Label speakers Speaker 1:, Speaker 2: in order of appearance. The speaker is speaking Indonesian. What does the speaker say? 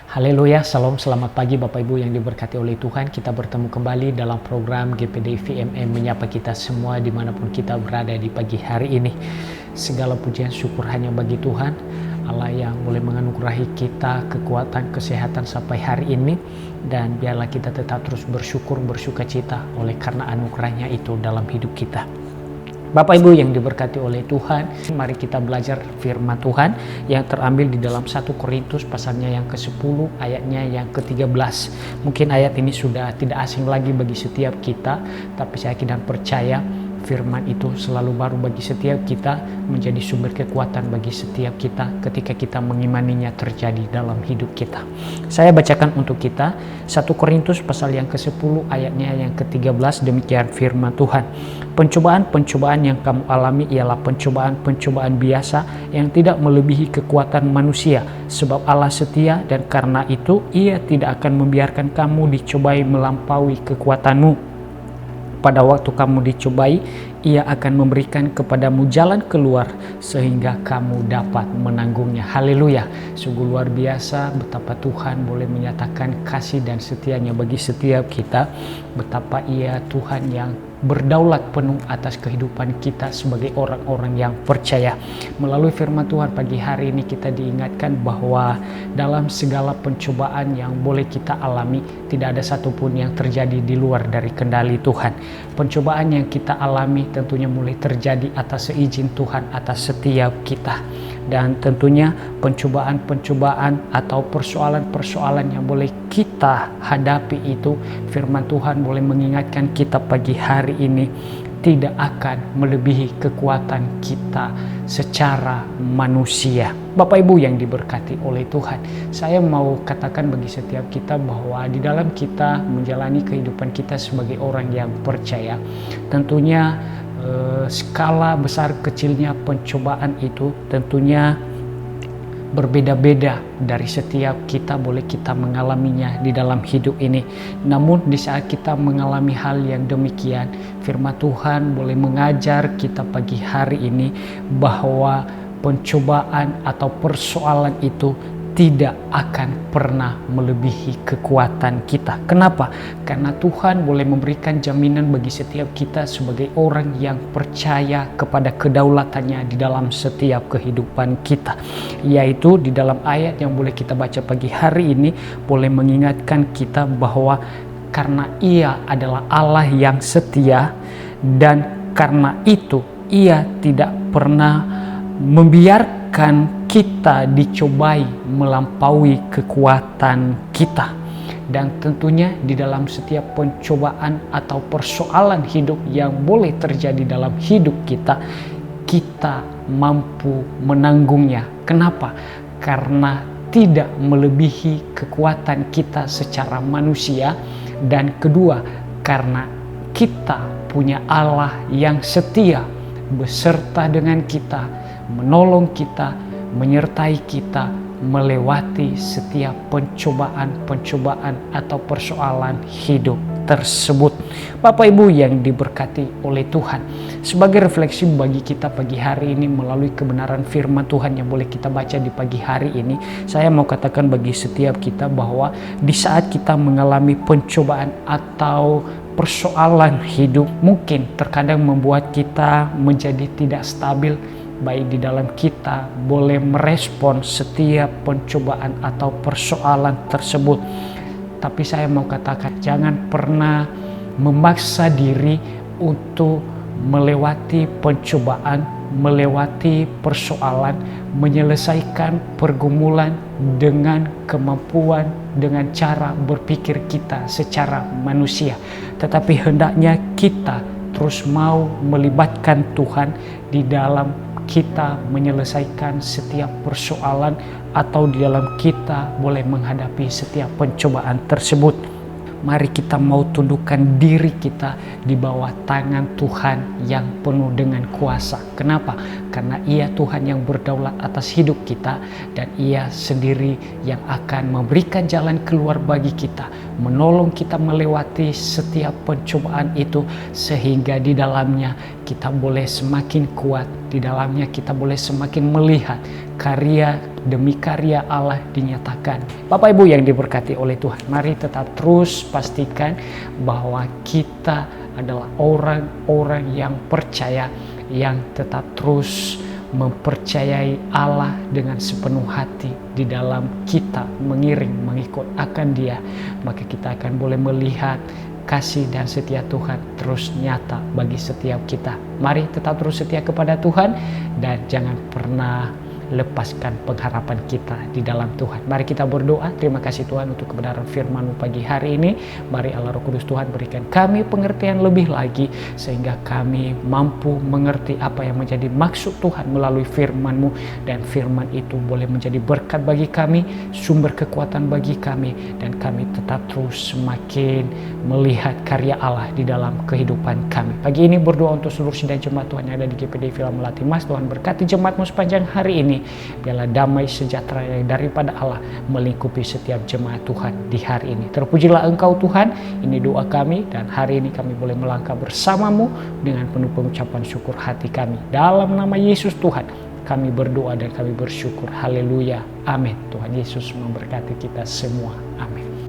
Speaker 1: Haleluya, salam selamat pagi Bapak Ibu yang diberkati oleh Tuhan. Kita bertemu kembali dalam program GPD VMM menyapa kita semua dimanapun kita berada di pagi hari ini. Segala pujian syukur hanya bagi Tuhan, Allah yang boleh menganugerahi kita kekuatan, kesehatan sampai hari ini. Dan biarlah kita tetap terus bersyukur, bersuka cita oleh karena anugerahnya itu dalam hidup kita. Bapak Ibu yang diberkati oleh Tuhan, mari kita belajar firman Tuhan yang terambil di dalam 1 Korintus pasalnya yang ke-10 ayatnya yang ke-13. Mungkin ayat ini sudah tidak asing lagi bagi setiap kita, tapi saya yakin dan percaya firman itu selalu baru bagi setiap kita, menjadi sumber kekuatan bagi setiap kita ketika kita mengimaninya terjadi dalam hidup kita. Saya bacakan untuk kita 1 Korintus pasal yang ke-10 ayatnya yang ke-13, demikian firman Tuhan. Pencobaan-pencobaan yang kamu alami ialah pencobaan-pencobaan biasa yang tidak melebihi kekuatan manusia, sebab Allah setia dan karena itu Ia tidak akan membiarkan kamu dicobai melampaui kekuatanmu. Pada waktu kamu dicobai, Ia akan memberikan kepadamu jalan keluar sehingga kamu dapat menanggungnya. Haleluya. Sungguh luar biasa betapa Tuhan boleh menyatakan kasih dan setianya bagi setiap kita. Betapa Ia Tuhan yang berdaulat penuh atas kehidupan kita sebagai orang-orang yang percaya. Melalui firman Tuhan pagi hari ini kita diingatkan bahwa dalam segala pencobaan yang boleh kita alami, tidak ada satupun yang terjadi di luar dari kendali Tuhan. Pencobaan yang kita alami tentunya mulai terjadi atas seizin Tuhan atas setiap kita. Dan tentunya pencobaan-pencobaan atau persoalan-persoalan yang boleh kita hadapi itu, firman Tuhan boleh mengingatkan kita pagi hari ini tidak akan melebihi kekuatan kita secara manusia. Bapak Ibu yang diberkati oleh Tuhan, saya mau katakan bagi setiap kita bahwa di dalam kita menjalani kehidupan kita sebagai orang yang percaya, tentunya skala besar kecilnya pencobaan itu tentunya berbeda-beda dari setiap kita, boleh kita mengalaminya di dalam hidup ini. Namun di saat kita mengalami hal yang demikian, firman Tuhan boleh mengajar kita pagi hari ini bahwa pencobaan atau persoalan itu tidak akan pernah melebihi kekuatan kita. Kenapa? Karena Tuhan boleh memberikan jaminan bagi setiap kita sebagai orang yang percaya kepada kedaulatannya di dalam setiap kehidupan kita. Yaitu di dalam ayat yang boleh kita baca pagi hari ini boleh mengingatkan kita bahwa karena Ia adalah Allah yang setia dan karena itu Ia tidak pernah membiarkan kita dicobai melampaui kekuatan kita. Dan tentunya di dalam setiap pencobaan atau persoalan hidup yang boleh terjadi dalam hidup kita, kita mampu menanggungnya. Kenapa? Karena tidak melebihi kekuatan kita secara manusia. Dan kedua, karena kita punya Allah yang setia beserta dengan kita, menolong kita, menyertai kita melewati setiap pencobaan atau persoalan hidup tersebut. Bapak Ibu yang diberkati oleh Tuhan, sebagai refleksi bagi kita pagi hari ini melalui kebenaran firman Tuhan yang boleh kita baca di pagi hari ini, saya mau katakan bagi setiap kita bahwa di saat kita mengalami pencobaan atau persoalan hidup, mungkin terkadang membuat kita menjadi tidak stabil, baik di dalam kita boleh merespon setiap pencobaan atau persoalan tersebut. Tapi saya mau katakan, jangan pernah memaksa diri untuk melewati pencobaan, melewati persoalan, menyelesaikan pergumulan dengan kemampuan, dengan cara berpikir kita secara manusia. Tetapi hendaknya kita terus mau melibatkan Tuhan di dalam kita menyelesaikan setiap persoalan atau di dalam kita boleh menghadapi setiap pencobaan tersebut. Mari kita mau tundukkan diri kita di bawah tangan Tuhan yang penuh dengan kuasa. Kenapa? Karena Ia Tuhan yang berdaulat atas hidup kita dan Ia sendiri yang akan memberikan jalan keluar bagi kita, menolong kita melewati setiap pencobaan itu sehingga di dalamnya kita boleh semakin kuat, di dalamnya kita boleh semakin melihat karya demi karya Allah dinyatakan. Bapak Ibu yang diberkati oleh Tuhan, mari tetap terus pastikan bahwa kita adalah orang-orang yang percaya, yang tetap terus mempercayai Allah dengan sepenuh hati. Di dalam kita mengiring, mengikut akan Dia, maka kita akan boleh melihat kasih dan setia Tuhan terus nyata bagi setiap kita. Mari tetap terus setia kepada Tuhan dan jangan pernah lepaskan pengharapan kita di dalam Tuhan. Mari kita berdoa. Terima kasih Tuhan untuk kebenaran firman-Mu pagi hari ini. Mari Allah Roh Kudus Tuhan berikan kami pengertian lebih lagi, sehingga kami mampu mengerti apa yang menjadi maksud Tuhan melalui firman-Mu, dan firman itu boleh menjadi berkat bagi kami, sumber kekuatan bagi kami, dan kami tetap terus semakin melihat karya Allah di dalam kehidupan kami. Pagi ini berdoa untuk seluruh sidang jemaat Tuhan yang ada di GPD Villa Melati Mas. Tuhan berkati jemaat-Mu sepanjang hari ini. Biarlah damai sejahtera yang daripada Allah melingkupi setiap jemaat Tuhan di hari ini. Terpujilah Engkau Tuhan, ini doa kami, dan hari ini kami boleh melangkah bersama-Mu dengan penuh pengucapan syukur hati kami. Dalam nama Yesus Tuhan kami berdoa dan kami bersyukur. Haleluya. Amin. Tuhan Yesus memberkati kita semua. Amin.